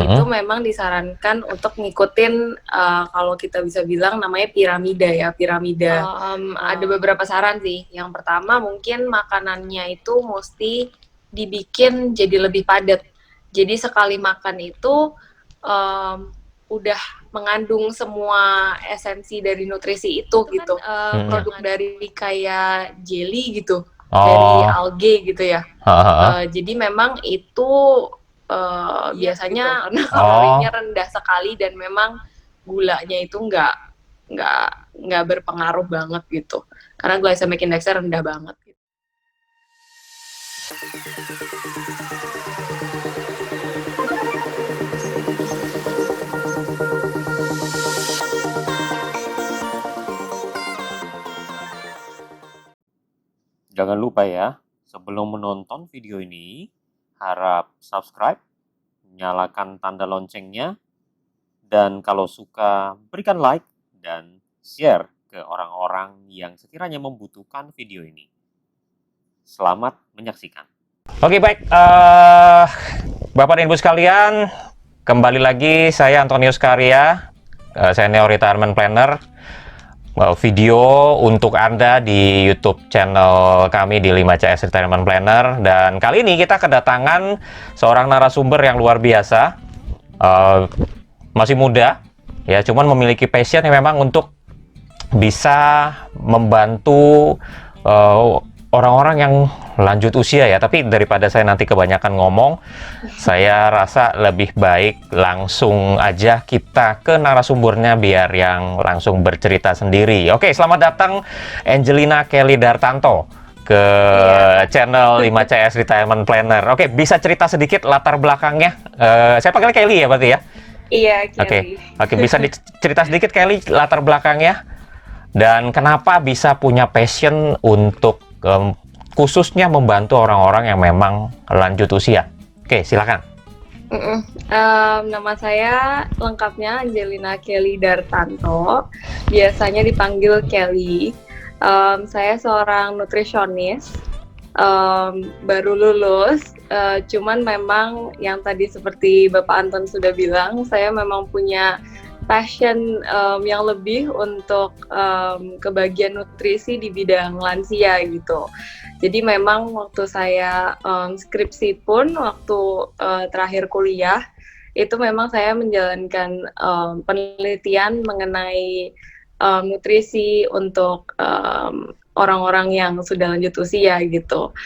itu memang disarankan untuk ngikutin kalau kita bisa bilang namanya piramida ya, piramida. Ada beberapa saran sih. Yang pertama mungkin makanannya itu mesti dibikin jadi lebih padat. Jadi sekali makan itu udah mengandung semua esensi dari nutrisi itu gitu. Produk dari kayak jelly gitu, dari alge gitu ya. Jadi memang itu biasanya karena kalorinya rendah sekali dan memang gulanya itu nggak berpengaruh banget gitu. Karena glycemic index-nya rendah banget. Gitu. Jangan lupa ya, sebelum menonton video ini, harap subscribe, nyalakan tanda loncengnya, dan kalau suka, berikan like dan share ke orang-orang yang sekiranya membutuhkan video ini. Selamat menyaksikan. Oke, baik. Bapak dan Ibu sekalian, kembali lagi saya Antonius Karya, Senior Retirement Planner. Video untuk Anda di YouTube channel kami di 5CS Retirement Planner. Dan kali ini kita kedatangan seorang narasumber yang luar biasa, masih muda, ya, cuman memiliki passion yang memang untuk bisa membantu orang-orang yang lanjut usia ya. Tapi daripada saya nanti kebanyakan ngomong, saya rasa lebih baik langsung aja kita ke narasumbernya biar yang langsung bercerita sendiri. Oke, selamat datang Angelina Kelly Dartanto ke channel 5CS Retirement Planner. Oke, bisa cerita sedikit latar belakangnya? Saya panggil Kelly ya berarti ya? Iya, Kelly. Oke, bisa dicerita sedikit Kelly latar belakangnya? Dan kenapa bisa punya passion untuk khususnya membantu orang-orang yang memang lanjut usia? Oke, silakan. Nama saya lengkapnya Angelina Kelly Dartanto, biasanya dipanggil Kelly. Saya seorang nutrisionis, baru lulus, cuman memang yang tadi seperti Bapak Anton sudah bilang, saya memang punya passion yang lebih untuk kebagian nutrisi di bidang lansia gitu. Jadi memang waktu saya skripsi pun waktu terakhir kuliah itu memang saya menjalankan penelitian mengenai nutrisi untuk orang-orang yang sudah lanjut usia gitu.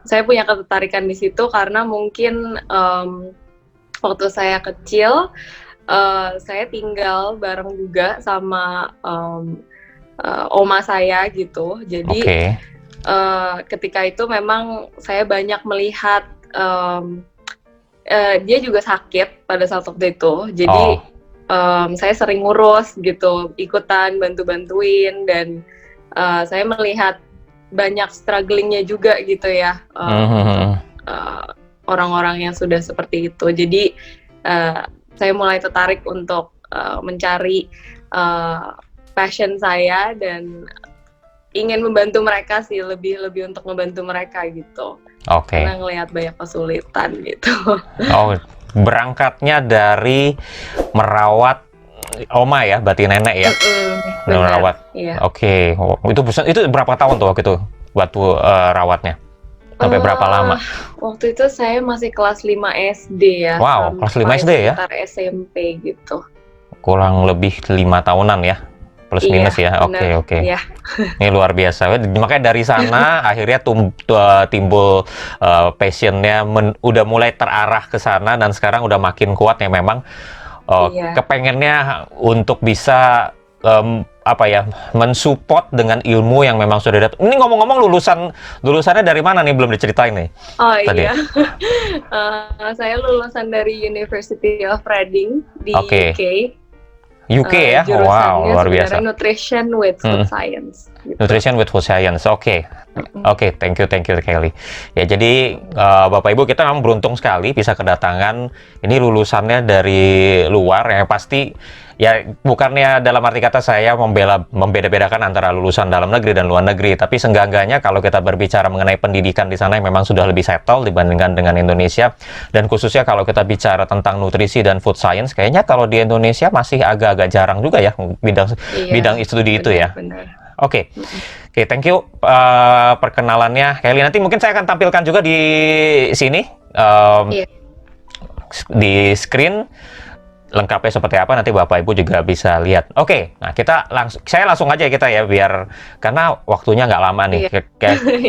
Saya punya ketertarikan di situ karena mungkin waktu saya kecil saya tinggal bareng juga sama oma saya gitu. Jadi ketika itu memang saya banyak melihat dia juga sakit pada saat waktu itu. Jadi saya sering ngurus gitu, ikutan bantu-bantuin dan saya melihat banyak strugglingnya juga gitu ya untuk orang-orang yang sudah seperti itu. Jadi saya mulai tertarik untuk mencari passion saya dan ingin membantu mereka sih, lebih untuk membantu mereka gitu. Karena ngelihat banyak kesulitan gitu. Berangkatnya dari merawat oma ya, berarti nenek ya? Merawat. Iya. Itu berapa tahun tuh waktu itu rawatnya? Sampai berapa lama? Waktu itu saya masih kelas 5 SD ya. Wow, kelas 5 SD ya? Sekitar SMP gitu. Kurang lebih 5 tahunan ya? Plus minus ya? Oke. Iya. Ini luar biasa. Makanya dari sana akhirnya timbul passionnya, udah mulai terarah ke sana dan sekarang udah makin kuat ya memang. Kepengennya untuk bisa mensupport dengan ilmu yang memang sudah ada. Ini ngomong-ngomong lulusannya dari mana nih, belum diceritain nih? Tadi. Iya. Saya lulusan dari University of Reading di UK. UK ya? Wow, luar biasa. Nutrition with Food Science. Gitu. Nutrition with food science. Oke. Oke, thank you Kelly. Ya, jadi Bapak Ibu, kita memang beruntung sekali bisa kedatangan ini lulusannya dari luar, yang pasti ya bukannya dalam arti kata saya membeda-bedakan antara lulusan dalam negeri dan luar negeri, tapi seenggak-enggaknya kalau kita berbicara mengenai pendidikan di sana yang memang sudah lebih settle dibandingkan dengan Indonesia, dan khususnya kalau kita bicara tentang nutrisi dan food science, kayaknya kalau di Indonesia masih agak-agak jarang juga ya bidang studi itu ya. Benar. Oke, thank you perkenalannya, Kelly. Nanti mungkin saya akan tampilkan juga di sini di screen lengkapnya seperti apa, nanti Bapak Ibu juga bisa lihat. Oke, nah saya langsung aja ya biar karena waktunya nggak lama nih.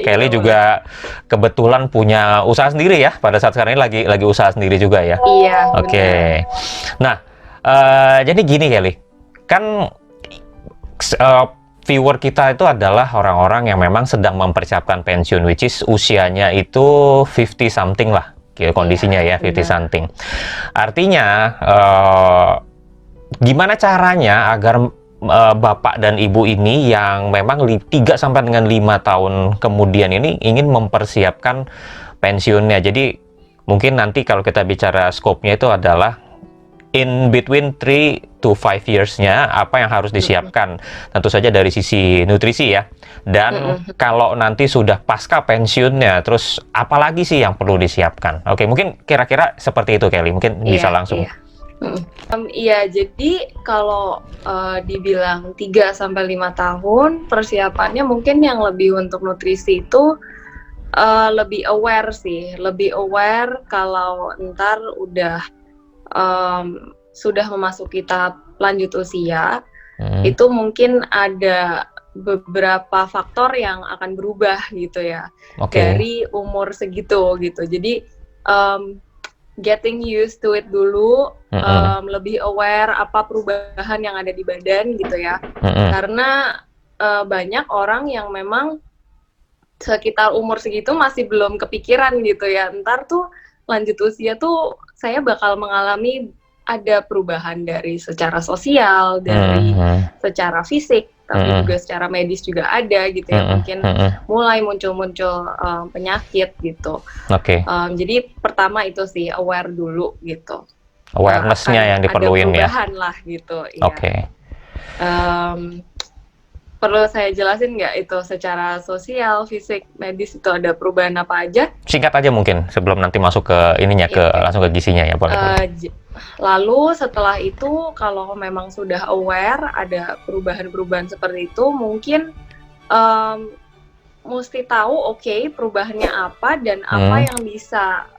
Kelly juga kebetulan punya usaha sendiri ya, pada saat sekarang ini lagi usaha sendiri juga ya. Iya. Oke. Nah, jadi gini Kelly, kan viewer kita itu adalah orang-orang yang memang sedang mempersiapkan pensiun, which is usianya itu 50 something lah, kondisinya ya 50 something. Artinya gimana caranya agar Bapak dan Ibu ini yang memang 3 sampai dengan 5 tahun kemudian ini ingin mempersiapkan pensiunnya. Jadi mungkin nanti kalau kita bicara scope-nya itu adalah in between 3 to 5 years-nya apa yang harus disiapkan, tentu saja dari sisi nutrisi ya, dan kalau nanti sudah pasca pensiunnya, terus apa lagi sih yang perlu disiapkan? Oke, mungkin kira-kira seperti itu Kelly, mungkin bisa langsung. Iya, jadi kalau dibilang 3 sampai 5 tahun persiapannya mungkin yang lebih untuk nutrisi itu lebih aware sih, lebih aware kalau ntar udah sudah memasuki tahap lanjut usia, itu mungkin ada beberapa faktor yang akan berubah gitu ya, dari umur segitu gitu. Jadi getting used to it dulu, lebih aware apa perubahan yang ada di badan gitu ya, karena banyak orang yang memang sekitar umur segitu masih belum kepikiran gitu ya, ntar tuh lanjut usia tuh saya bakal mengalami ada perubahan dari secara sosial, dari secara fisik, tapi juga secara medis juga ada gitu ya, mungkin mulai muncul-muncul penyakit gitu. Jadi pertama itu sih aware dulu gitu. Awareness-nya yang diperluin ya. Ada perubahan lah gitu. Perlu saya jelasin nggak itu secara sosial, fisik, medis itu ada perubahan apa aja? Singkat aja mungkin sebelum nanti masuk ke ininya, langsung ke gizinya ya, boleh. Lalu setelah itu kalau memang sudah aware ada perubahan-perubahan seperti itu, mungkin mesti tahu perubahannya apa dan apa yang bisa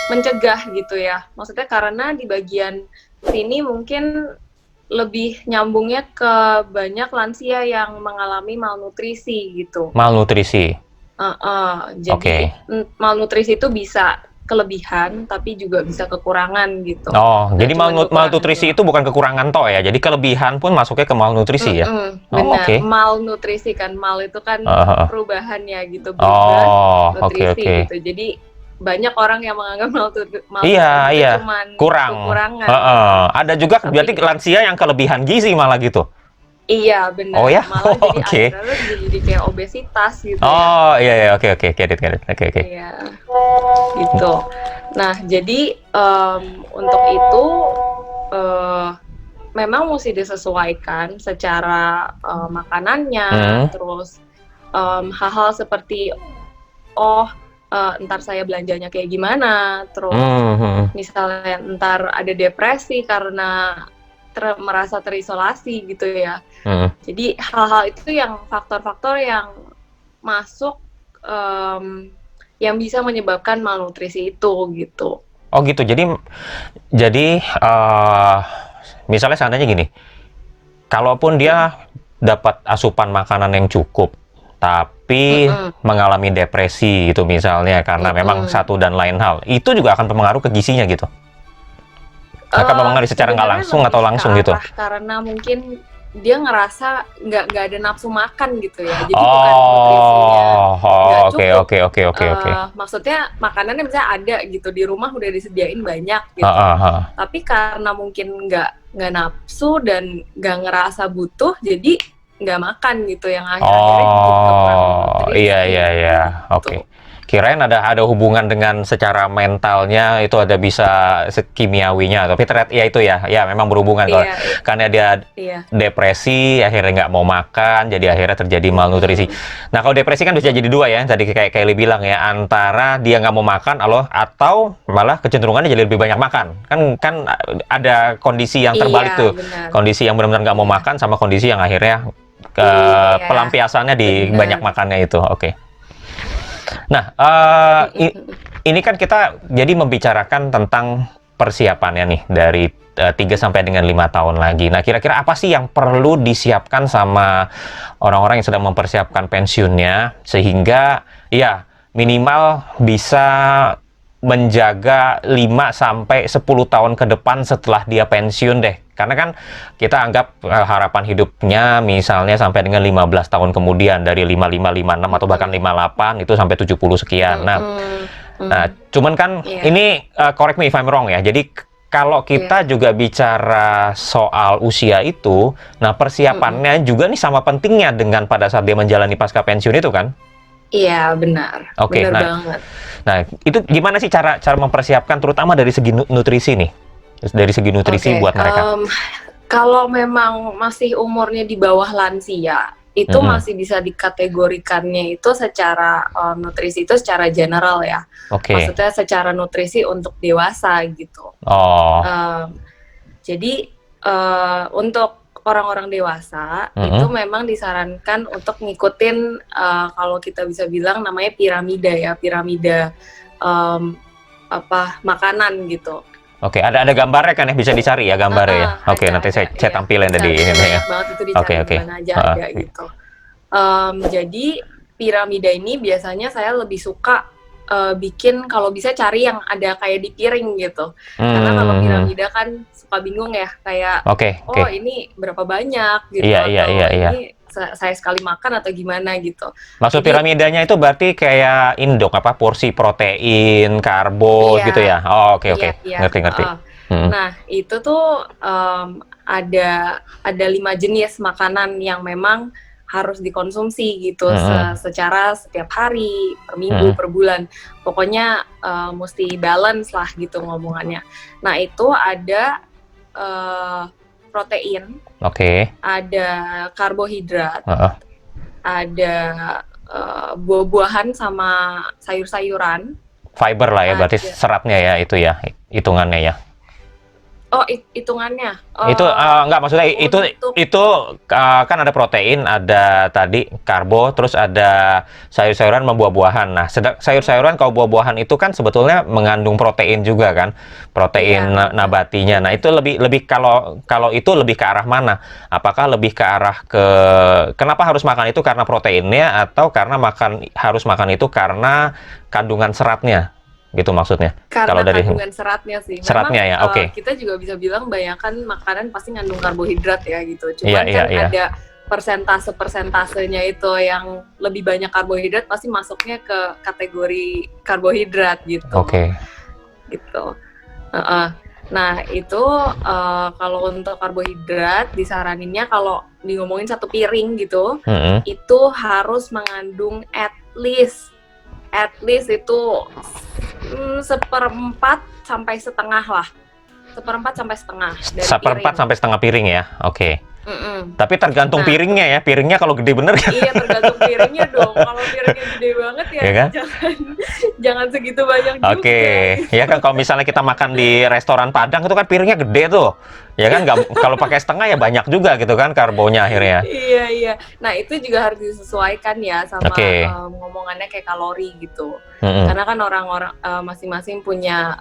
mencegah gitu ya. Maksudnya karena di bagian sini mungkin lebih nyambungnya ke banyak lansia yang mengalami malnutrisi gitu. Malnutrisi. Jadi malnutrisi itu bisa kelebihan tapi juga bisa kekurangan gitu. Jadi malnutrisi itu bukan kekurangan toh ya. Jadi kelebihan pun masuknya ke malnutrisi ya. Benar. Malnutrisi kan, mal itu kan perubahannya gitu, nutrisi gitu. Jadi banyak orang yang menganggap malnutrisi cuma kekurangan. Ada juga berarti lansia yang kelebihan gizi malah gitu. Iya benar. Malah jadi kayak obesitas gitu. Oke. Get it. Oke. Iya. Gitu. Nah, jadi untuk itu memang mesti disesuaikan secara makanannya, terus hal-hal seperti ntar saya belanjanya kayak gimana, terus misalnya ntar ada depresi karena merasa terisolasi gitu ya. Jadi hal-hal itu yang faktor-faktor yang masuk yang bisa menyebabkan malnutrisi itu gitu. Gitu. Jadi misalnya seandainya gini, kalaupun dia dapat asupan makanan yang cukup, tapi mengalami depresi gitu misalnya karena memang satu dan lain hal, itu juga akan berpengaruh ke gizinya gitu. Akan mempengaruhi secara nggak langsung atau langsung gitu. Karena mungkin dia ngerasa nggak ada nafsu makan gitu ya, jadi bukan nutrisinya oke. Maksudnya makanannya misalnya ada gitu di rumah udah disediain banyak gitu, tapi karena mungkin nggak nafsu dan nggak ngerasa butuh, jadi nggak makan gitu, yang akhir-akhirnya jadi kekurangan Oh, nutrisi iya iya iya. gitu. Oke. Kirain ada hubungan dengan secara mentalnya itu ada bisa kimiawinya, tapi ternyata ya itu ya, ya memang berhubungan kalau Iya, karena dia iya. depresi akhirnya nggak mau makan, jadi akhirnya terjadi malnutrisi. Nah kalau depresi kan bisa jadi dua ya, tadi kayak Kelly bilang ya, antara dia nggak mau makan, atau malah kecenderungannya jadi lebih banyak makan. Kan ada kondisi yang terbalik Iya, tuh, benar. kondisi yang benar-benar nggak mau Iya. makan sama kondisi yang akhirnya Iya, pelampiasannya di benar. banyak makannya itu. Oke. Nah, ini kan kita jadi membicarakan tentang persiapannya nih dari 3 sampai dengan 5 tahun lagi. Nah, kira-kira apa sih yang perlu disiapkan sama orang-orang yang sedang mempersiapkan pensiunnya sehingga ya minimal bisa menjaga 5 sampai 10 tahun ke depan setelah dia pensiun deh. Karena kan kita anggap harapan hidupnya misalnya sampai dengan 15 tahun kemudian, dari 55, 56 atau bahkan 58 itu sampai 70 sekian. Nah, cuman kan Iya. ini correct me if I'm wrong ya. Jadi kalau kita juga bicara soal usia itu, nah persiapannya juga nih sama pentingnya dengan pada saat dia menjalani pasca pensiun itu kan? Iya, benar. Oke, Benar nah, banget. nah itu gimana sih cara mempersiapkan terutama dari segi nutrisi nih? Dari segi nutrisi Oke, buat mereka. kalau memang masih umurnya di bawah lansia, itu masih bisa dikategorikannya itu secara nutrisi itu secara general ya. Oke. Maksudnya secara nutrisi untuk dewasa gitu. Oh, Jadi untuk orang-orang dewasa itu memang disarankan untuk ngikutin kalau kita bisa bilang namanya piramida ya, piramida makanan gitu. oke. Ada gambarnya kan ya, bisa dicari ya gambarnya ya. Oke, nanti saya tampilin tadi ini ya. Banyak banget itu dicari Oke. di mana aja ada gitu. Jadi piramida ini biasanya saya lebih suka bikin kalau bisa cari yang ada kayak di piring gitu. Karena kalau piramida kan suka bingung ya, kayak oh ini berapa banyak gitu, Iya. ini saya sekali makan atau gimana gitu. Maksud Jadi, piramidanya itu berarti kayak induk apa porsi protein, karbo gitu ya. Oh, oke. Iya. Ngerti. Nah, itu tuh ada 5 jenis makanan yang memang harus dikonsumsi gitu secara setiap hari, per minggu, per bulan. Pokoknya mesti balance lah gitu ngomongannya. Nah, itu ada protein, ada karbohidrat, ada buah-buahan sama sayur-sayuran. Fiber lah ya, berarti seratnya ya itu ya, hitungannya ya. Oh, hitungannya. Itu enggak, maksudnya itu kan ada protein, ada tadi karbo, terus ada sayur-sayuran sama buah-buahan. Nah, sayur-sayuran kalau buah-buahan itu kan sebetulnya mengandung protein juga kan, protein nabatinya. Nah, itu lebih kalau itu lebih ke arah mana? Apakah lebih ke arah kenapa harus makan itu karena proteinnya, atau karena harus makan itu karena kandungan seratnya? Gitu maksudnya. Karena kalau dari kandungan seratnya sih. Seratnya ya, oke. Kita juga bisa bilang bayangkan makanan pasti ngandung karbohidrat ya gitu. Cuman ada persentase-persentasenya itu yang lebih banyak karbohidrat pasti masuknya ke kategori karbohidrat gitu. Oke. Gitu. Nah, itu kalau untuk karbohidrat disaraninnya kalau ngomongin 1 piring gitu, itu harus mengandung at least itu 1/4 sampai setengah lah. 1/4 sampai setengah dari 1/4 sampai setengah piring ya. Oke. Tapi tergantung Nah, piringnya ya. Piringnya kalau gede bener kan. Iya, tergantung piringnya dong. Kalau piringnya gede banget ya, kan? jangan segitu banyak juga. Oke. Ya kan, kalau misalnya kita makan di restoran Padang itu kan piringnya gede tuh. Ya kan, kalau pakai setengah ya banyak juga gitu kan karbonya akhirnya. Iya. Nah, itu juga harus disesuaikan ya sama ngomongannya kayak kalori gitu. Karena kan orang-orang masing-masing punya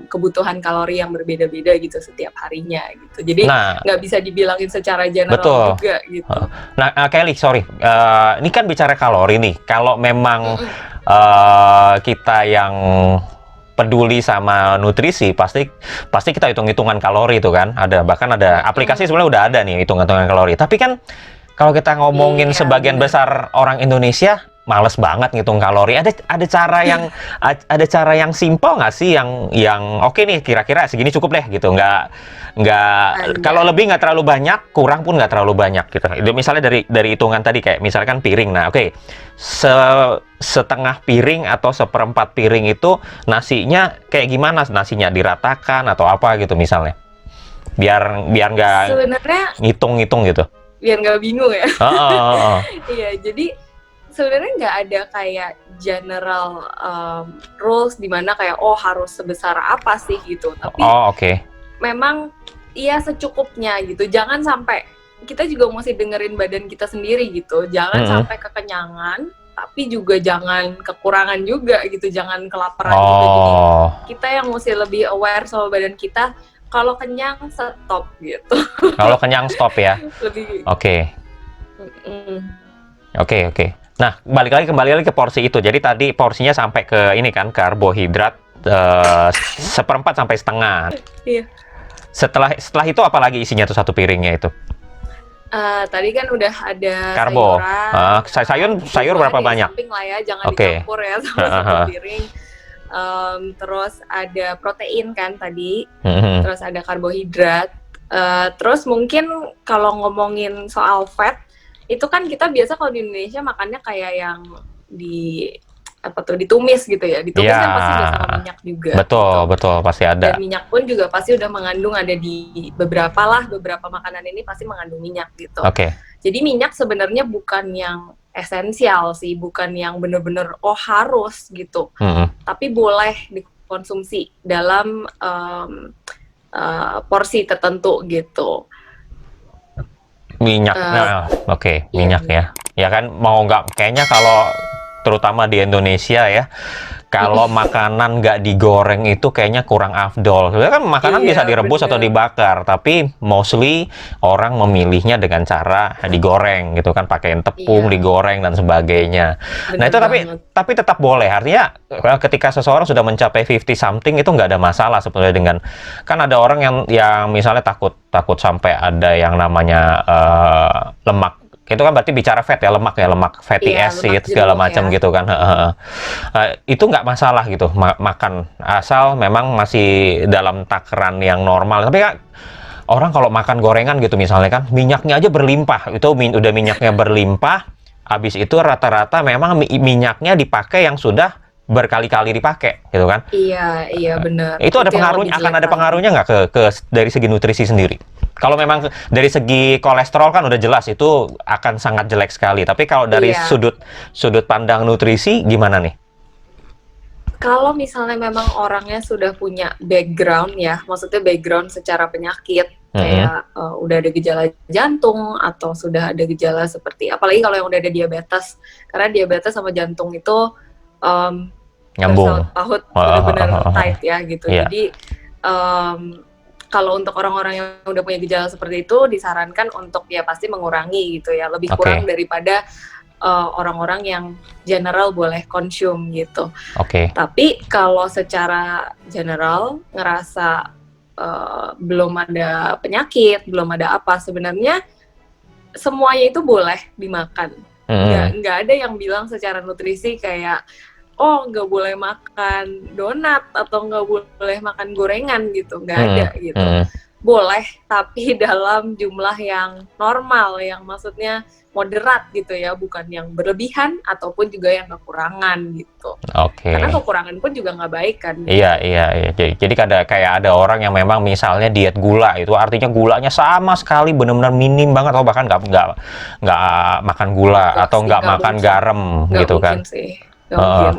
kebutuhan kalori yang berbeda-beda gitu setiap harinya gitu. Jadi nggak bisa dibilangin secara general juga gitu. Nah, Kelly, sorry. Ini kan bicara kalori nih. Kalau memang kita yang peduli sama nutrisi, pasti kita hitung-hitungan kalori itu kan. Bahkan ada aplikasi sebenarnya udah ada nih hitung-hitungan kalori. Tapi kan kalau kita ngomongin sebagian besar orang Indonesia males banget ngitung kalori. Ada cara yang ada cara yang simpel nggak sih yang oke nih kira-kira segini cukup deh gitu. Nggak kalau lebih nggak terlalu banyak, kurang pun nggak terlalu banyak gitu. Itu misalnya dari hitungan tadi kayak misalkan piring. Nah, oke. Setengah piring atau seperempat piring itu nasinya kayak gimana? Nasinya diratakan atau apa gitu misalnya. Biar nggak Sebenarnya ngitung-ngitung gitu. biar nggak bingung ya. Oh. Iya, jadi sebenarnya nggak ada kayak general rules di mana kayak harus sebesar apa sih gitu. Tapi Oke. memang iya secukupnya gitu. Jangan sampai kita juga mesti dengerin badan kita sendiri gitu. Jangan sampai kekenyangan, tapi juga jangan kekurangan juga gitu. Jangan kelaparan juga. Jadi kita yang mesti lebih aware sama badan kita. Kalau kenyang stop gitu. Kalau kenyang stop ya. Lebih. Oke. Nah, kembali lagi ke porsi itu. Jadi tadi porsinya sampai ke ini kan, karbohidrat seperempat sampai setengah. Iya. Setelah itu apa lagi isinya tuh satu piringnya itu? Tadi kan udah ada Karbo. sayuran. Sayur berapa banyak? Di samping lah ya, jangan dicampur ya sama satu piring. Terus ada protein kan tadi, terus ada karbohidrat. Terus mungkin kalau ngomongin soal fat, itu kan kita biasa kalau di Indonesia makannya kayak yang ditumis gitu ya. Ditumis kan pasti udah sama minyak juga. Betul, pasti ada. Dan minyak pun juga pasti udah mengandung, ada di beberapa makanan ini pasti mengandung minyak gitu. Oke. Jadi minyak sebenarnya bukan yang esensial sih, bukan yang bener-bener harus gitu. Tapi boleh dikonsumsi dalam porsi tertentu gitu. Minyak, minyak ya. Ya kan mau nggak, kayaknya kalau terutama di Indonesia ya, kalau makanan nggak digoreng itu kayaknya kurang afdol. Sebenarnya kan makanan bisa direbus atau dibakar, tapi mostly orang memilihnya dengan cara digoreng gitu kan, pakai tepung, digoreng dan sebagainya. Nah itu tapi tetap boleh. Artinya ketika seseorang sudah mencapai 50 something itu nggak ada masalah sebetulnya dengan, kan ada orang yang misalnya takut sampai ada yang namanya lemak. Itu kan berarti bicara fat ya, lemak fatty acid segala macam gitu kan. Itu nggak masalah gitu makan, asal memang masih dalam takaran yang normal. Tapi kan orang kalau makan gorengan gitu misalnya kan, minyaknya aja berlimpah, itu udah minyaknya berlimpah, habis itu rata-rata memang minyaknya dipakai yang sudah berkali-kali dipakai gitu kan. Iya benar. Itu ada pengaruhnya, akan ada pengaruhnya nggak ke dari segi nutrisi sendiri? Kalau memang dari segi kolesterol kan udah jelas itu akan sangat jelek sekali. Tapi kalau dari sudut pandang nutrisi gimana nih? Kalau misalnya memang orangnya sudah punya background ya, maksudnya background secara penyakit, kayak udah ada gejala jantung atau sudah ada gejala seperti, apalagi kalau yang udah ada diabetes, karena diabetes sama jantung itu nyambung, paut benar-benar tight ya gitu. Jadi kalau untuk orang-orang yang udah punya gejala seperti itu disarankan untuk ya pasti mengurangi gitu ya, lebih kurang daripada orang-orang yang general boleh konsum gitu. Tapi kalau secara general ngerasa belum ada penyakit, belum ada apa, sebenarnya semuanya itu boleh dimakan. Nggak ada yang bilang secara nutrisi kayak nggak boleh makan donat atau nggak boleh makan gorengan gitu, nggak ada gitu. Boleh, tapi dalam jumlah yang normal, yang maksudnya moderat gitu ya, bukan yang berlebihan ataupun juga yang kekurangan gitu. Karena kekurangan pun juga nggak baik kan. Gitu. Iya. Jadi kayak ada orang yang memang misalnya diet gula, itu artinya gulanya sama sekali benar-benar minim banget, atau bahkan nggak makan gula atau nggak makan garam gitu kan. Sih.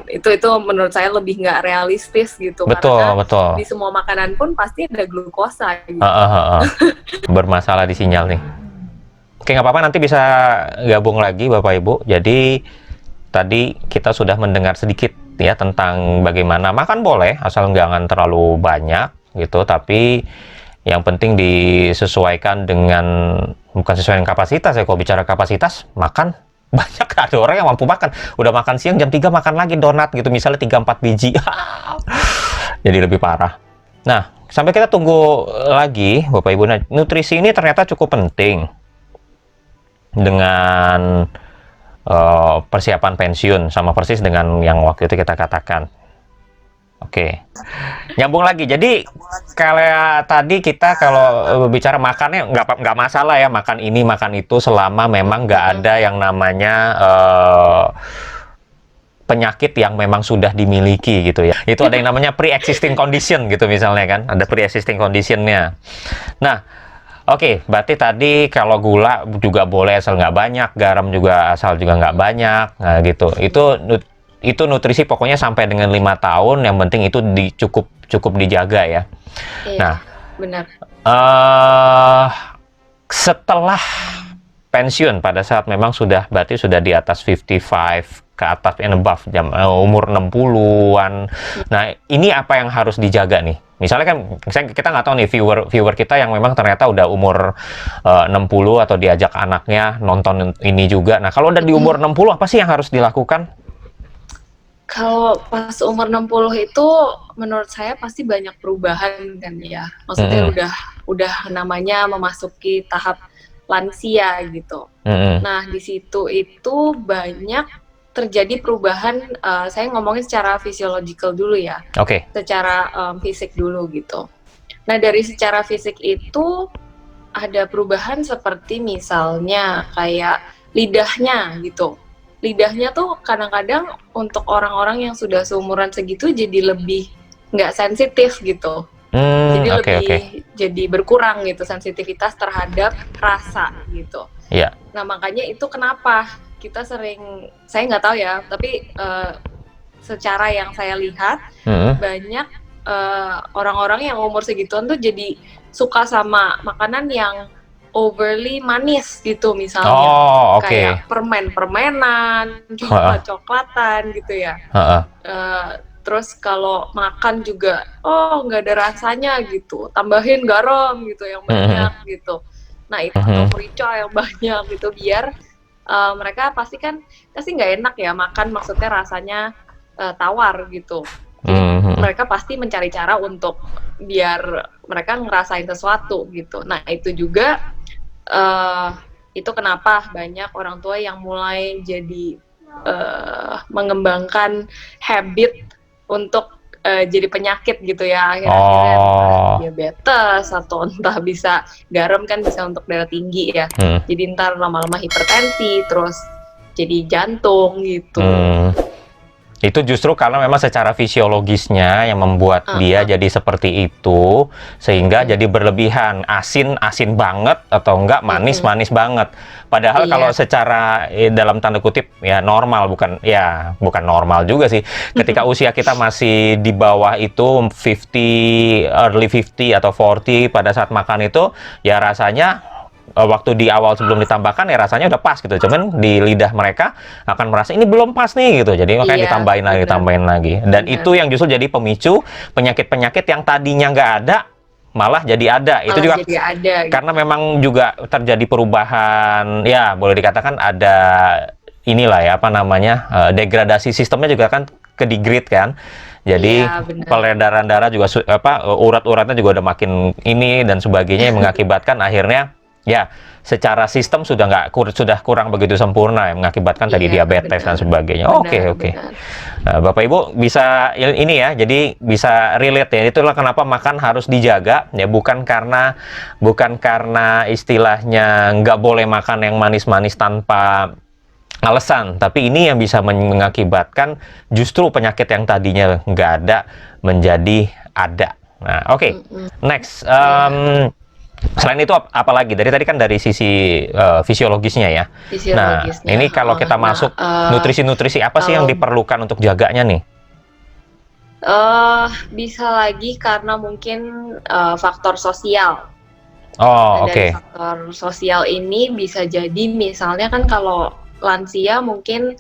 Itu menurut saya lebih nggak realistis gitu. Betul. Di semua makanan pun pasti ada glukosa gitu. Bermasalah di sinyal nih. Oke, nggak apa-apa, nanti bisa gabung lagi Bapak Ibu. Jadi tadi kita sudah mendengar sedikit ya tentang bagaimana makan boleh asal jangan terlalu banyak gitu, tapi yang penting disesuaikan dengan, bukan sesuai dengan kapasitas ya. Kalau bicara kapasitas, makan banyak, ada orang yang mampu makan, udah makan siang jam 3 makan lagi donat gitu misalnya 3-4 biji. Jadi lebih parah. Nah, sampai kita tunggu lagi Bapak Ibu. Nah, nutrisi ini ternyata cukup penting dengan persiapan pensiun, sama persis dengan yang waktu itu kita katakan. Oke, nyambung lagi. Jadi kayak tadi kita kalau bicara makannya nggak masalah ya, makan ini makan itu selama memang nggak ada yang namanya penyakit yang memang sudah dimiliki gitu ya. Itu ada yang namanya pre-existing condition gitu misalnya kan, ada pre-existing conditionnya. Nah, oke, berarti tadi kalau gula juga boleh asal nggak banyak, garam juga asal juga nggak banyak, nah gitu. Itu nutrisi pokoknya sampai dengan 5 tahun, yang penting itu cukup dijaga ya. Iya, Nah, benar. Setelah pensiun pada saat memang berarti sudah di atas 55 ke atas and above, umur 60-an. Nah, ini apa yang harus dijaga nih? Misalnya kan kita nggak tahu nih viewer kita yang memang ternyata udah umur 60 atau diajak anaknya nonton ini juga. Nah, kalau udah di umur 60 apa sih yang harus dilakukan? Kalau pas umur 60 itu menurut saya pasti banyak perubahan kan ya. Maksudnya udah namanya memasuki tahap lansia gitu. Nah, di situ itu banyak terjadi perubahan, saya ngomongin secara physiological dulu ya. Oke. Secara fisik dulu gitu. Nah, dari secara fisik itu ada perubahan seperti misalnya kayak lidahnya gitu. Lidahnya tuh kadang-kadang untuk orang-orang yang sudah seumuran segitu jadi lebih nggak sensitif gitu. Jadi jadi berkurang gitu sensitivitas terhadap rasa gitu. Iya. Nah, makanya itu kenapa kita sering, saya nggak tahu ya, tapi secara yang saya lihat banyak orang-orang yang umur segituan tuh jadi suka sama makanan yang overly manis gitu misalnya. Kayak permen-permenan, coklat-coklatan gitu ya. Terus kalau makan juga, nggak ada rasanya gitu, tambahin garam gitu yang banyak gitu. Nah, itu atau merica yang banyak gitu, biar mereka pasti nggak enak ya makan, maksudnya rasanya tawar gitu. Jadi mereka pasti mencari cara untuk biar mereka ngerasain sesuatu gitu. Nah, itu juga itu kenapa banyak orang tua yang mulai jadi mengembangkan habit untuk jadi penyakit gitu ya, akhir-akhirnya entah diabetes atau entah bisa garam kan bisa untuk darah tinggi ya. Jadi ntar lama-lama hipertensi, terus jadi jantung gitu. Itu justru karena memang secara fisiologisnya yang membuat dia jadi seperti itu, sehingga jadi berlebihan, asin banget atau enggak manis banget. Padahal kalau secara dalam tanda kutip ya normal, bukan normal juga sih. Ketika usia kita masih di bawah itu 50, early 50 atau 40 pada saat makan itu ya rasanya waktu di awal sebelum ditambahkan ya rasanya udah pas gitu, cuman di lidah mereka akan merasa ini belum pas nih gitu, jadi makanya ditambahin lagi, dan itu yang justru jadi pemicu penyakit-penyakit yang tadinya nggak ada malah jadi ada. Itu juga karena memang juga terjadi perubahan ya, boleh dikatakan ada inilah ya apa namanya degradasi sistemnya juga kan ke degrade kan. Jadi peredaran darah juga urat-uratnya juga udah makin ini dan sebagainya yang mengakibatkan akhirnya ya secara sistem sudah kurang begitu sempurna yang mengakibatkan tadi diabetes dan sebagainya. Oke. Nah, Bapak Ibu bisa ini ya, jadi bisa relate ya. Itulah kenapa makan harus dijaga ya, bukan karena istilahnya nggak boleh makan yang manis-manis tanpa alasan, tapi ini yang bisa mengakibatkan justru penyakit yang tadinya nggak ada menjadi ada. Nah, oke. Next. Selain itu apalagi tadi kan dari sisi fisiologisnya ya. Nah, ini kalau kita masuk nutrisi-nutrisi apa sih yang diperlukan untuk jaganya nih? Bisa lagi karena mungkin faktor sosial. Dari faktor sosial ini bisa jadi misalnya kan kalau lansia mungkin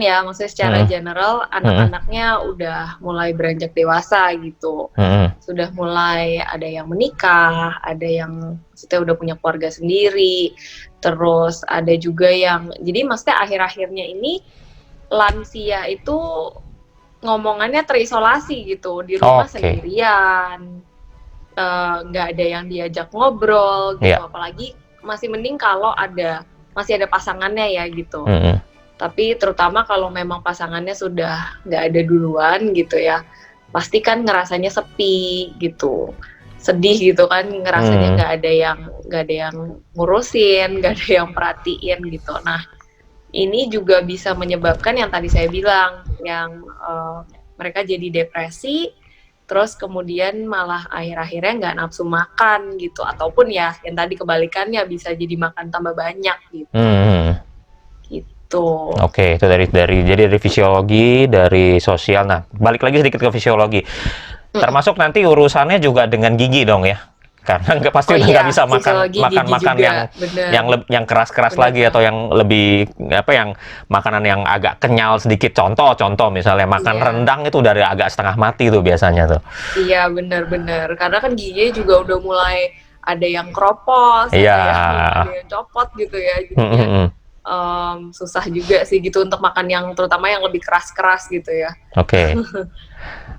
ya, maksudnya secara general anak-anaknya udah mulai beranjak dewasa gitu, sudah mulai ada yang menikah, ada yang maksudnya udah punya keluarga sendiri, terus ada juga yang, jadi maksudnya akhir-akhirnya ini lansia itu ngomongannya terisolasi gitu, di rumah sendirian, nggak ada yang diajak ngobrol gitu, apalagi masih mending kalau ada masih ada pasangannya ya gitu. Mm-mm. Tapi terutama kalau memang pasangannya sudah nggak ada duluan gitu ya, pasti kan ngerasanya sepi gitu, sedih gitu kan, ngerasanya nggak ada yang ngurusin, nggak ada yang perhatiin gitu. Nah, ini juga bisa menyebabkan yang tadi saya bilang, yang mereka jadi depresi, terus kemudian malah akhir-akhirnya nggak nafsu makan gitu, ataupun ya yang tadi kebalikannya bisa jadi makan tambah banyak gitu. Gitu. Oke, itu jadi dari fisiologi, dari sosial. Nah, balik lagi sedikit ke fisiologi. Termasuk nanti urusannya juga dengan gigi dong ya. Karena pasti udah nggak bisa makan yang keras-keras lagi, atau yang lebih yang makanan yang agak kenyal sedikit. Contoh misalnya makan rendang itu dari agak setengah mati tuh biasanya tuh. Iya, benar-benar. Karena kan giginya juga udah mulai ada yang kropos, ada yang copot gitu ya. Jadinya susah juga sih gitu untuk makan yang terutama yang lebih keras-keras gitu ya. Oke.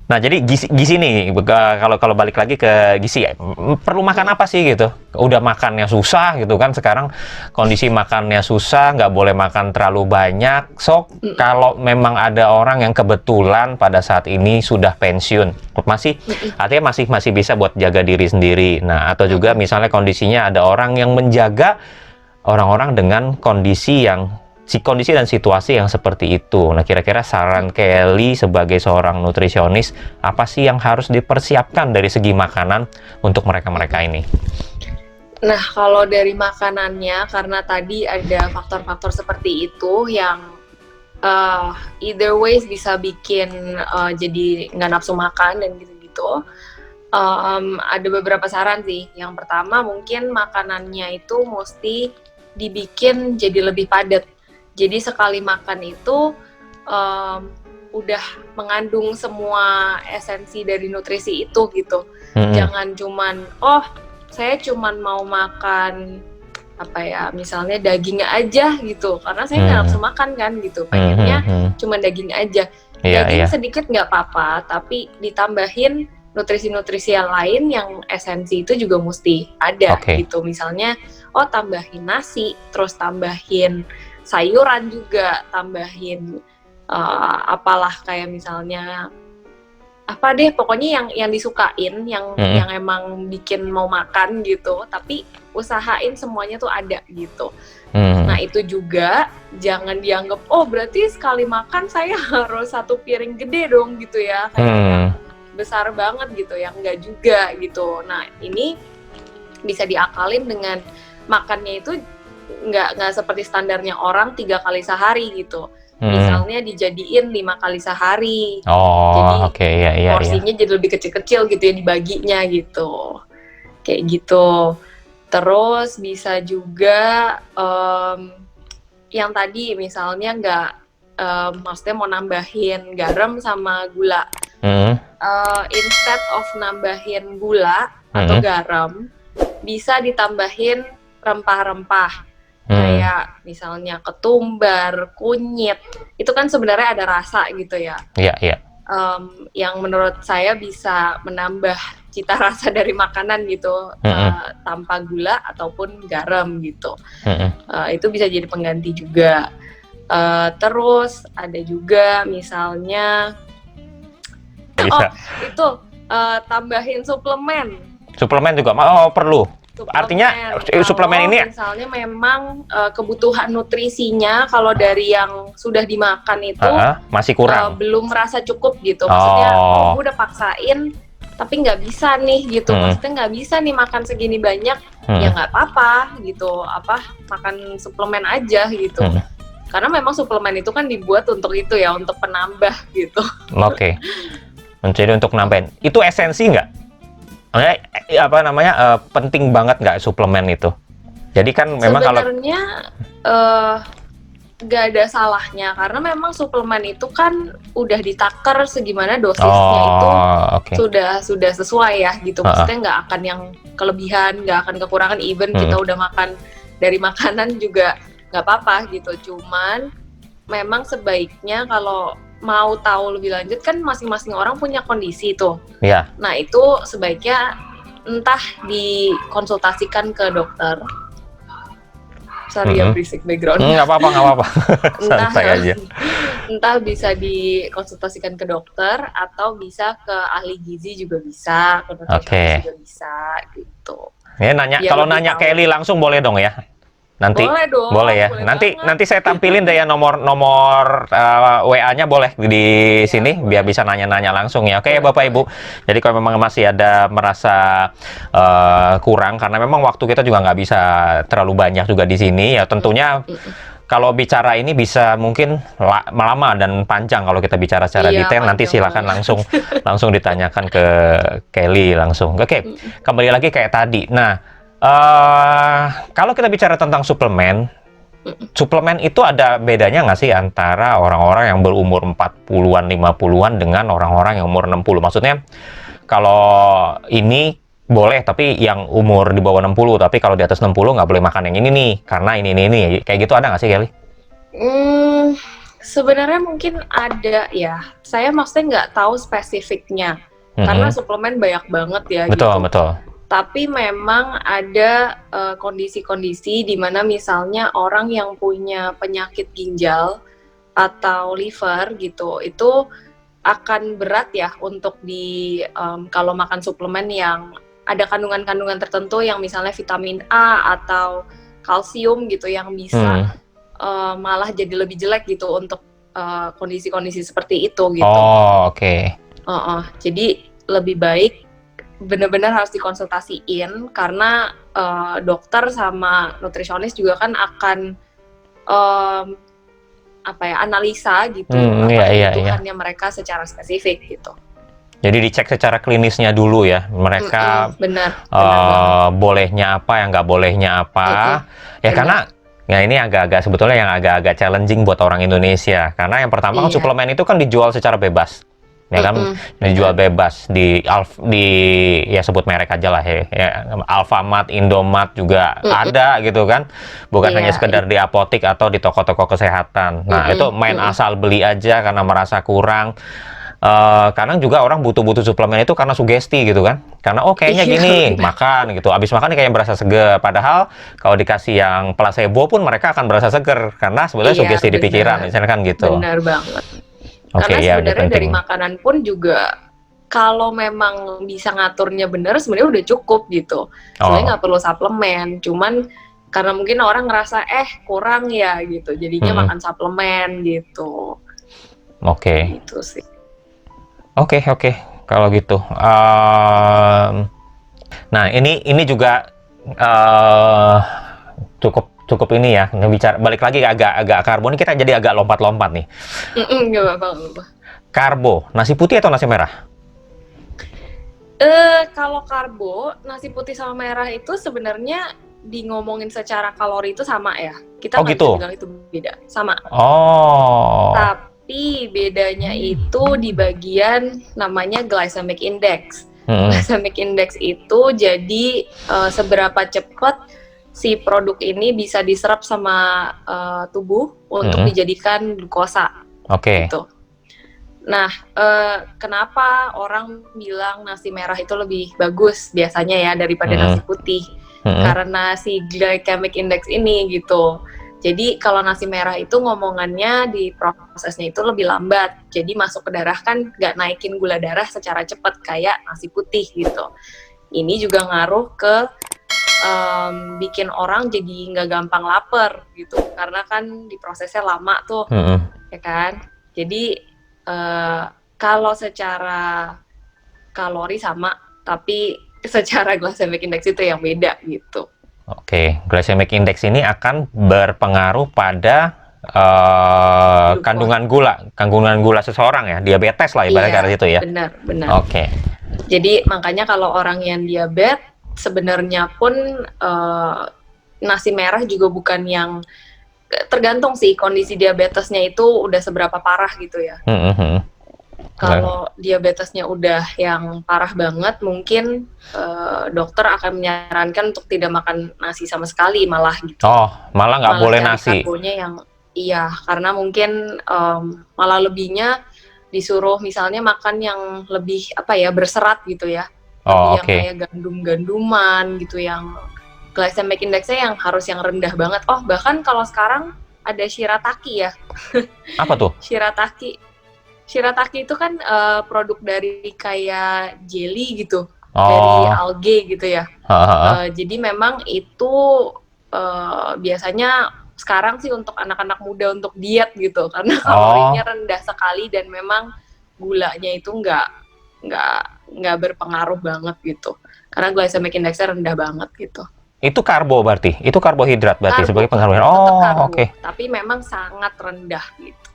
Nah, jadi gizi nih, kalau balik lagi ke gizi, perlu makan apa sih gitu? Udah makannya susah gitu kan, sekarang kondisi makannya susah, nggak boleh makan terlalu banyak. So, kalau memang ada orang yang kebetulan pada saat ini sudah pensiun, artinya masih bisa buat jaga diri sendiri. Nah, atau juga misalnya kondisinya ada orang yang menjaga orang-orang dengan kondisi dan situasi yang seperti itu. Nah, kira-kira saran Kelly sebagai seorang nutrisionis, apa sih yang harus dipersiapkan dari segi makanan untuk mereka-mereka ini? Nah, kalau dari makanannya, karena tadi ada faktor-faktor seperti itu yang either ways bisa bikin jadi nggak nafsu makan dan gitu-gitu. Ada beberapa saran sih. Yang pertama, mungkin makanannya itu mesti dibikin jadi lebih padat. Jadi sekali makan itu udah mengandung semua esensi dari nutrisi itu gitu. Jangan cuman, saya cuman mau makan misalnya daging aja gitu. Karena saya nggak nafsu makan kan gitu. Pengennya cuman daging aja. Daging sedikit nggak apa-apa, tapi ditambahin nutrisi-nutrisi yang lain yang esensi itu juga mesti ada gitu. Misalnya, tambahin nasi, terus tambahin sayuran juga, tambahin apalah kayak misalnya pokoknya yang disukain, yang emang bikin mau makan gitu, tapi usahain semuanya tuh ada gitu. Nah, itu juga jangan dianggap berarti sekali makan saya harus 1 piring gede dong gitu ya, kayak besar banget gitu, yang enggak juga gitu. Nah, ini bisa diakalin dengan makannya itu nggak seperti standarnya orang 3 kali sehari gitu. Misalnya dijadiin 5 kali sehari. Jadi porsinya jadi lebih kecil-kecil gitu ya dibaginya gitu. Kayak gitu. Terus bisa juga yang tadi misalnya maksudnya mau nambahin garam sama gula. Instead of nambahin gula atau garam, bisa ditambahin rempah-rempah. Kayak misalnya ketumbar, kunyit, itu kan sebenarnya ada rasa gitu ya. Iya. Yang menurut saya bisa menambah cita rasa dari makanan gitu, tanpa gula ataupun garam gitu. Itu bisa jadi pengganti juga. Terus ada juga misalnya, tambahin suplemen. Suplemen juga perlu. Artinya suplemen ini misalnya memang kebutuhan nutrisinya kalau dari yang sudah dimakan itu masih kurang, belum merasa cukup gitu. Maksudnya gue udah paksain tapi nggak bisa nih gitu. Maksudnya nggak bisa nih makan segini banyak, ya nggak apa-apa gitu, makan suplemen aja gitu. Karena memang suplemen itu kan dibuat untuk itu ya, untuk penambah gitu. Jadi untuk nambahin itu esensi nggak? Penting banget nggak suplemen itu? Jadi kan memang sebenarnya nggak ada salahnya, karena memang suplemen itu kan udah ditakar segimana dosisnya itu sudah sesuai ya gitu. Maksudnya nggak akan yang kelebihan, nggak akan kekurangan. Even kita udah makan dari makanan juga nggak apa-apa gitu. Cuman memang sebaiknya kalau mau tahu lebih lanjut kan masing-masing orang punya kondisi tuh. Nah, itu sebaiknya entah dikonsultasikan ke dokter sorry ya berisik background. Nggak apa-apa, nggak apa-apa. Entah, Santai aja. entah bisa dikonsultasikan ke dokter atau bisa ke ahli gizi juga bisa, ke nutrisionis juga bisa gitu. Ya nanya, Biar kalau lebih nanya tahu. Kelly langsung boleh dong ya? Nanti Boleh dong, boleh ya. boleh Nanti banget. nanti saya tampilin deh ya nomor WA-nya boleh di Ya, sini biar boleh. bisa nanya-nanya langsung ya. Oke, Boleh, Bapak boleh. Ibu. Jadi kalau memang masih ada merasa kurang karena memang waktu kita juga nggak bisa terlalu banyak juga di sini ya. Tentunya kalau bicara ini bisa mungkin lama dan panjang kalau kita bicara secara Iya, detail. Nanti panjang silakan banget. langsung ditanyakan ke Kelly langsung. Oke, kembali lagi kayak tadi. Nah, kalau kita bicara tentang suplemen itu ada bedanya nggak sih antara orang-orang yang berumur 40-an, 50-an dengan orang-orang yang umur 60? Maksudnya, kalau ini boleh, tapi yang umur di bawah 60, tapi kalau di atas 60 nggak boleh makan yang ini nih, karena ini. Kayak gitu ada nggak sih, Kelly? Sebenarnya mungkin ada ya. Saya maksudnya nggak tahu spesifiknya. Karena suplemen banyak banget ya Betul, gitu. betul. Tapi memang ada kondisi-kondisi di mana misalnya orang yang punya penyakit ginjal atau liver gitu, itu akan berat ya untuk kalau makan suplemen yang ada kandungan-kandungan tertentu yang misalnya vitamin A atau kalsium gitu yang bisa malah jadi lebih jelek gitu untuk kondisi-kondisi seperti itu gitu. Oh, oke. Jadi lebih baik benar-benar harus dikonsultasiin karena dokter sama nutrisionis juga kan akan analisa gitu kebutuhannya mereka secara spesifik gitu. Jadi dicek secara klinisnya dulu ya, mereka benar bolehnya apa, yang nggak bolehnya apa. Ya karena ya ini sebetulnya yang agak-agak challenging buat orang Indonesia. Karena yang pertama kan suplemen itu kan dijual secara bebas. Ya kan, dijual bebas di ya sebut merek aja lah ya, Alfamart, Indomart juga ada gitu kan, bukan hanya sekedar di apotik atau di toko-toko kesehatan. Nah itu main asal beli aja karena merasa kurang. Kadang juga orang butuh suplemen itu karena sugesti gitu kan, karena kayaknya gini makan gitu, abis makan kayak berasa seger, padahal kalau dikasih yang placebo pun mereka akan berasa seger karena sebetulnya sugesti di pikiran misalnya kan gitu. Benar banget. Karena sebenarnya dari makanan pun juga kalau memang bisa ngaturnya benar sebenarnya udah cukup gitu. Sebenarnya nggak perlu suplemen, cuman karena mungkin orang ngerasa kurang ya gitu, jadinya makan suplemen gitu. Oke. Gitu sih. Oke. Kalau gitu. Nah ini juga cukup ini ya, ngebicara balik lagi agak karbo, ini kita jadi agak lompat-lompat nih. Nggak apa-apa. Karbo, nasi putih atau nasi merah? Kalau karbo, nasi putih sama merah itu sebenarnya ngomongin secara kalori itu sama ya. Kita nggak bisa bilang itu beda, sama. Tapi bedanya itu di bagian namanya glycemic index. Glycemic index itu jadi seberapa cepat si produk ini bisa diserap sama tubuh untuk dijadikan glukosa. Gitu. Nah, kenapa orang bilang nasi merah itu lebih bagus biasanya ya daripada nasi putih? Karena si glycemic index ini gitu. Jadi kalau nasi merah itu ngomongannya di prosesnya itu lebih lambat. Jadi masuk ke darah kan nggak naikin gula darah secara cepat kayak nasi putih gitu. Ini juga ngaruh ke bikin orang jadi nggak gampang lapar gitu, karena kan diprosesnya lama tuh, ya kan. Jadi kalau secara kalori sama, tapi secara glycemic index itu yang beda gitu. Oke, glycemic index ini akan berpengaruh pada kandungan gula seseorang ya, diabetes lah ibaratnya kayak gitu ya. Benar. Oke. Jadi makanya kalau orang yang diabetes sebenarnya pun nasi merah juga bukan yang, tergantung sih kondisi diabetesnya itu udah seberapa parah gitu ya. Kalau diabetesnya udah yang parah banget, mungkin dokter akan menyarankan untuk tidak makan nasi sama sekali malah gitu. Malah nggak boleh nasi. Karbonya yang karena mungkin malah lebihnya disuruh misalnya makan yang lebih berserat gitu ya. Yang kayak gandum-ganduman gitu, yang glycemic index-nya yang harus yang rendah banget. Oh, bahkan kalau sekarang ada shirataki ya. Apa tuh? Shirataki itu kan produk dari kayak jelly gitu, Oh, dari algae gitu ya. hahaha. Jadi memang itu biasanya sekarang sih untuk anak-anak muda untuk diet gitu, karena kalorinya Oh, rendah sekali dan memang gulanya itu nggak berpengaruh banget gitu, karena glycemic index-nya rendah banget gitu. itu karbo berarti? Itu karbohidrat berarti Karbo, sebagai pengaruhnya? tetap Oh, karbo, oke. tapi memang sangat rendah gitu.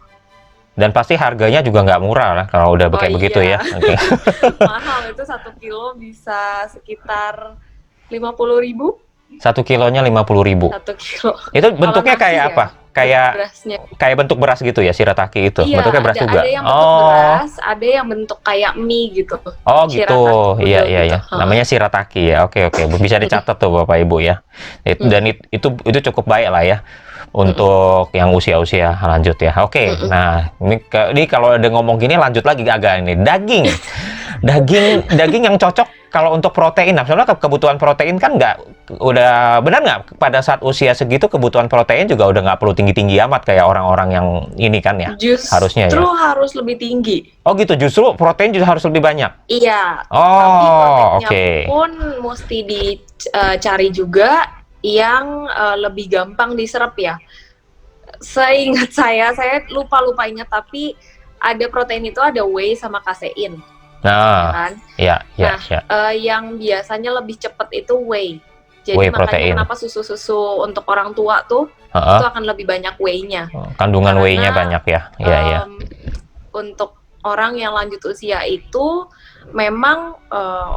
Dan pasti harganya juga nggak murah lah kalau udah Oh kayak begitu iya, ya. Oke. mahal itu 1 kilo bisa sekitar 50.000 1 kilonya 50.000. 1 kilo. Itu Kalau bentuknya nasi kayak ya, apa? Kayak berasnya. kayak bentuk beras gitu ya, shirataki itu. Iya, Bentuknya beras juga. ada yang bentuk beras, ada yang bentuk kayak mie gitu. Oh gitu. Shirataki Iya pudel iya gitu. ya. Namanya shirataki ya. Oke oke. Bisa dicatat tuh Bapak Ibu ya. Dan itu cukup baik lah ya untuk yang usia-usia lanjut ya. Oke. Nah, ini kalau ada ngomong gini lanjut lagi agak ini. Daging. Daging yang cocok kalau untuk protein. Nah, soalnya kebutuhan protein kan udah benar nggak pada saat usia segitu kebutuhan protein juga udah nggak perlu tinggi-tinggi amat kayak orang-orang yang ini kan ya. Harusnya Justru ya. harus lebih tinggi. Oh gitu, justru protein juga harus lebih banyak. Iya, tapi Oh, proteinnya oke. pun mesti dicari juga yang lebih gampang diserap ya. Seingat saya lupa ingat, tapi ada protein itu ada whey sama kasein, ya Nah, kan? ya, ya, Nah, ya. yang biasanya lebih cepat itu whey. Jadi Whey makanya protein. kenapa susu-susu untuk orang tua tuh Heeh. itu akan lebih banyak whey-nya. Kandungan Karena, whey-nya banyak ya. Iya, iya. Untuk orang yang lanjut usia itu memang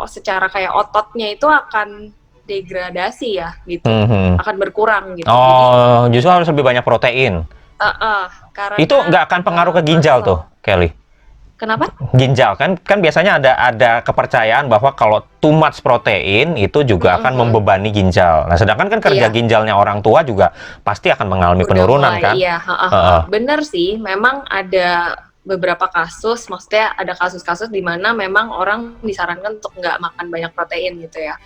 secara kayak ototnya itu akan degradasi ya gitu, akan berkurang gitu. Oh, justru harus lebih banyak protein. Karena Itu nggak akan pengaruh ke ginjal tuh, Kelly. Kenapa? Ginjal kan biasanya ada kepercayaan bahwa kalau too much protein itu juga akan membebani ginjal. Nah, sedangkan kan kerja Iya. ginjalnya orang tua juga pasti akan mengalami Udah penurunan mulai, kan? Iya, bener sih. Memang ada beberapa kasus, maksudnya ada kasus-kasus di mana memang orang disarankan untuk nggak makan banyak protein gitu ya.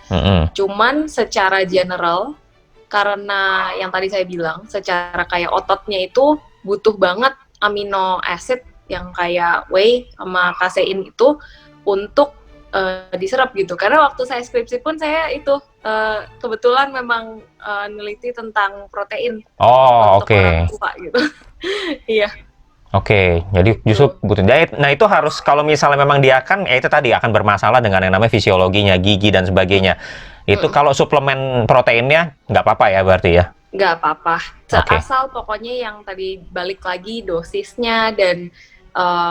Cuman secara general, karena yang tadi saya bilang, secara kayak ototnya itu butuh banget amino acid yang kayak whey sama kasein itu untuk diserap gitu. Karena waktu saya skripsi pun saya itu kebetulan memang neliti tentang protein untuk orang tua gitu. Iya. Oke, jadi justru butuh diet. Nah itu harus kalau misalnya memang dia kan, itu tadi akan bermasalah dengan yang namanya fisiologinya, gigi dan sebagainya. Itu kalau suplemen proteinnya nggak apa-apa ya berarti ya? Nggak apa-apa. Asal pokoknya yang tadi balik lagi dosisnya dan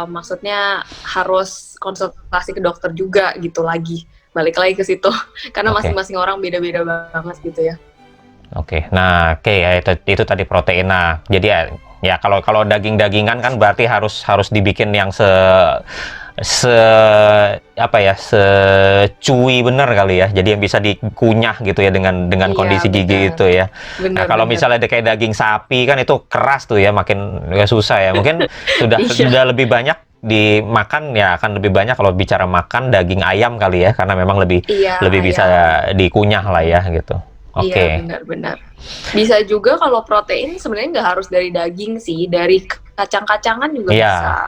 maksudnya harus konsultasi ke dokter juga gitu lagi. Balik lagi ke situ. Karena masing-masing orang beda-beda banget gitu ya. Oke, nah ya itu tadi protein. Nah, jadi ya kalau daging-dagingan kan berarti harus dibikin yang secuy bener kali ya. Jadi yang bisa dikunyah gitu ya dengan kondisi gigi itu ya. Nah, kalau misalnya kayak daging sapi kan itu keras tuh ya, makin susah ya. Mungkin sudah lebih banyak dimakan ya, akan lebih banyak kalau bicara makan daging ayam kali ya, karena memang lebih bisa dikunyah lah ya gitu. Iya, benar-benar. Bisa juga kalau protein sebenarnya nggak harus dari daging sih, dari kacang-kacangan juga bisa.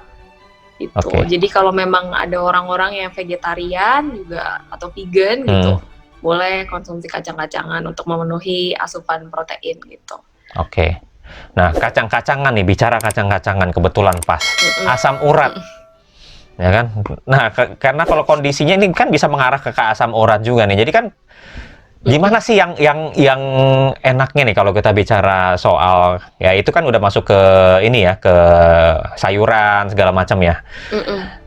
Gitu. Jadi kalau memang ada orang-orang yang vegetarian juga atau vegan gitu, boleh konsumsi kacang-kacangan untuk memenuhi asupan protein gitu. Oke. Nah, kacang-kacangan nih, bicara kacang-kacangan kebetulan pas. Asam urat. Ya kan? Nah, karena kalau kondisinya ini kan bisa mengarah ke asam urat juga nih. Jadi kan gimana sih yang enaknya nih kalau kita bicara soal ya itu kan udah masuk ke ini ya, ke sayuran segala macam ya.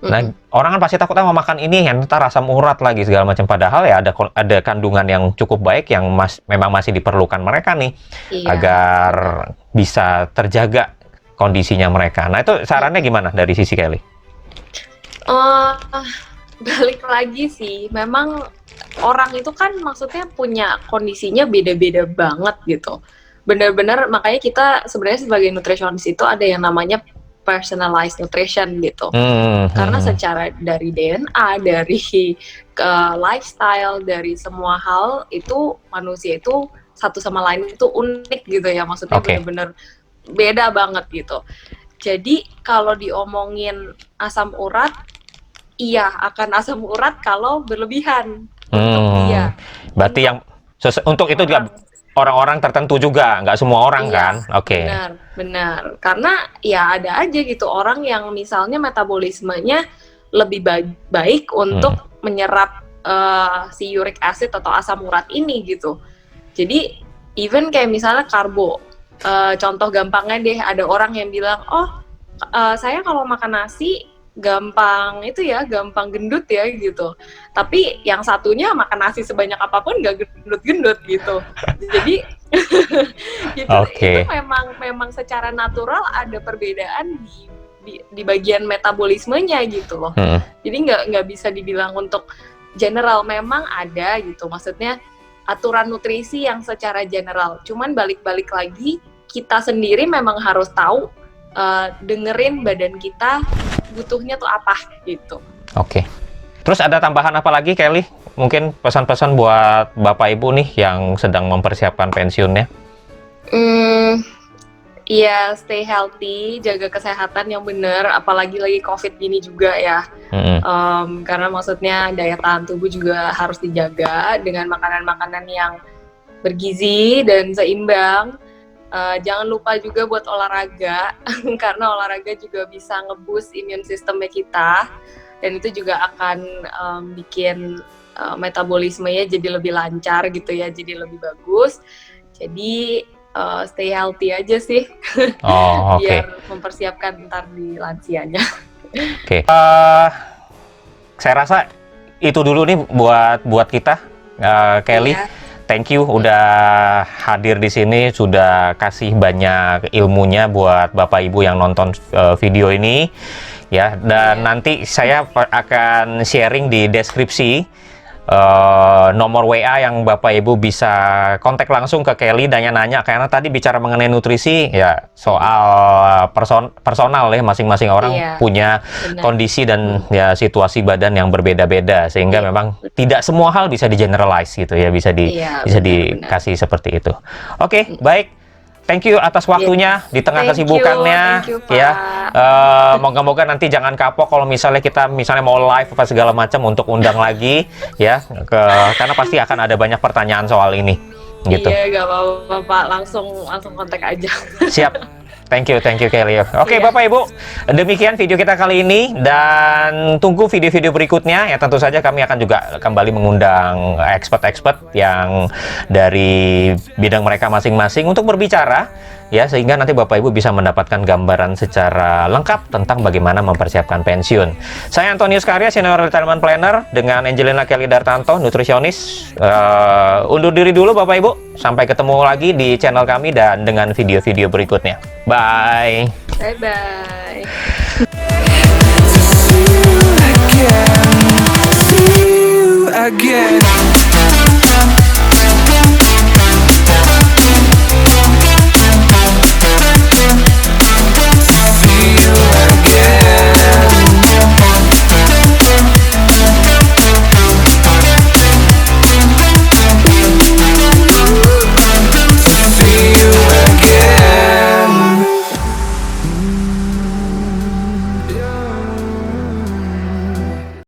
Nah, orang kan pasti takut mau makan ini yang ntar asam urat lagi segala macam, padahal ya ada kandungan yang cukup baik yang memang masih diperlukan mereka nih agar bisa terjaga kondisinya mereka. Nah, itu sarannya gimana dari sisi Kelly? Balik lagi sih, memang orang itu kan maksudnya punya kondisinya beda-beda banget gitu. Benar-benar makanya kita sebenarnya sebagai nutritionist itu ada yang namanya personalized nutrition gitu. Karena Hmm. secara dari DNA, dari lifestyle, dari semua hal itu manusia itu satu sama lain itu unik gitu ya. Maksudnya Oke. bener-bener beda banget gitu. Jadi kalau diomongin asam urat, iya akan asam urat kalau berlebihan untuk dia. Berarti yang untuk itu juga orang-orang tertentu juga, nggak semua orang Iya, kan? Oke. benar. Karena ya ada aja gitu orang yang misalnya metabolismenya lebih baik untuk menyerap si uric acid atau asam urat ini gitu. Jadi even kayak misalnya karbo, contoh gampangnya deh, ada orang yang bilang, oh saya kalau makan nasi gampang gendut ya gitu. Tapi yang satunya makan nasi sebanyak apapun nggak gendut-gendut gitu. Jadi itu memang secara natural ada perbedaan di bagian metabolismenya gitu loh. Jadi nggak bisa dibilang untuk general, memang ada gitu. Maksudnya aturan nutrisi yang secara general. Cuman balik-balik lagi kita sendiri memang harus tahu, dengerin badan kita butuhnya tuh apa gitu. Oke. Terus ada tambahan apa lagi, Kelly? Mungkin pesan-pesan buat Bapak Ibu nih yang sedang mempersiapkan pensiunnya? Iya, stay healthy, jaga kesehatan yang benar, apalagi lagi COVID gini juga ya. Karena maksudnya daya tahan tubuh juga harus dijaga dengan makanan-makanan yang bergizi dan seimbang. Jangan lupa juga buat olahraga, karena olahraga juga bisa nge-boost immune systemnya kita, dan itu juga akan bikin metabolismenya jadi lebih lancar gitu ya, jadi lebih bagus. Jadi stay healthy aja sih, biar mempersiapkan ntar di lansianya. Oke. Saya rasa itu dulu nih buat kita, Kelly. Yeah. Thank you udah hadir di sini, sudah kasih banyak ilmunya buat Bapak Ibu yang nonton video ini ya. Dan nanti saya akan sharing di deskripsi nomor WA yang Bapak Ibu bisa kontak langsung ke Kelly dan nanya, karena tadi bicara mengenai nutrisi ya, soal personal ya, masing-masing orang punya kondisi dan ya situasi badan yang berbeda-beda, sehingga memang tidak semua hal bisa di generalize gitu ya, bisa dikasih seperti itu. Oke, baik. Thank you atas waktunya di tengah kesibukannya ya. Moga-moga nanti jangan kapok kalau misalnya kita mau live apa segala macam untuk undang lagi ya, karena pasti akan ada banyak pertanyaan soal ini gitu. Iya, gak apa-apa Pak, langsung kontak aja. Siap. Thank you Kelly. Oke, Bapak Ibu, demikian video kita kali ini, dan tunggu video-video berikutnya ya. Tentu saja kami akan juga kembali mengundang expert-expert yang dari bidang mereka masing-masing untuk berbicara ya, sehingga nanti Bapak Ibu bisa mendapatkan gambaran secara lengkap tentang bagaimana mempersiapkan pensiun. Saya Antonius Karya, Senior Retirement Planner, dengan Angelina Kelly Dartanto, nutrisionis. Undur diri dulu Bapak Ibu, sampai ketemu lagi di channel kami dan dengan video-video berikutnya. Bye. Bye-bye. See you again.